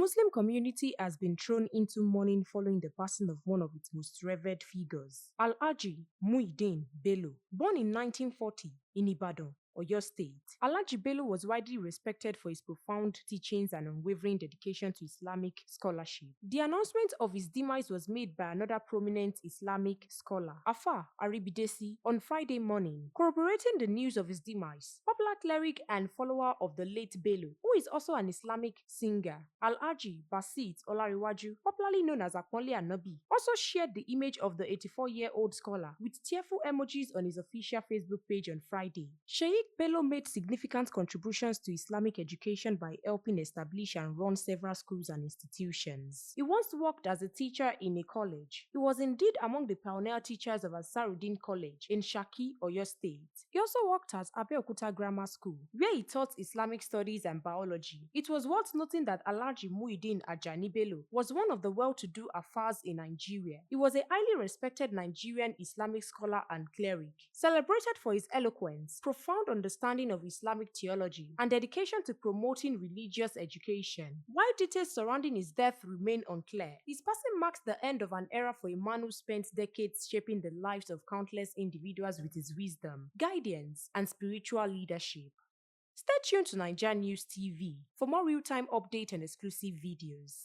Muslim community has been thrown into mourning following the passing of one of its most revered figures, Alhaji Muyideen Bello. Born in 1940 in Ibadan, Oyo State, Alhaji Bello was widely respected for his profound teachings and unwavering dedication to Islamic scholarship. The announcement of his demise was made by another prominent Islamic scholar, Afa Aribidesi, on Friday morning. Corroborating the news of his demise, popular cleric and follower of the late Bello, who is also an Islamic singer, Alhaji Basit Olariwaju, popularly known as Aponle Anabi, also shared the image of the 84-year-old scholar with tearful emojis on his official Facebook page on Friday. Sheikh Bello made significant contributions to Islamic education by helping establish and run several schools and institutions. He once worked as a teacher in a college. He was indeed among the pioneer teachers of Ansarudeen College in Shaki, Oyo State. He also worked at Abeokuta Grammar School, where he taught Islamic studies and biology. It was worth noting that Alhaji Muyideen Ajani Bello was one of the well-to-do Afars in Nigeria. He was a highly respected Nigerian Islamic scholar and cleric, celebrated for his eloquence, profound understanding of Islamic theology, and dedication to promoting religious education. While details surrounding his death remain unclear, his passing marks the end of an era for a man who spent decades shaping the lives of countless individuals with his wisdom, guidance, and spiritual leadership. Stay tuned to NaijaNews TV for more real-time update and exclusive videos.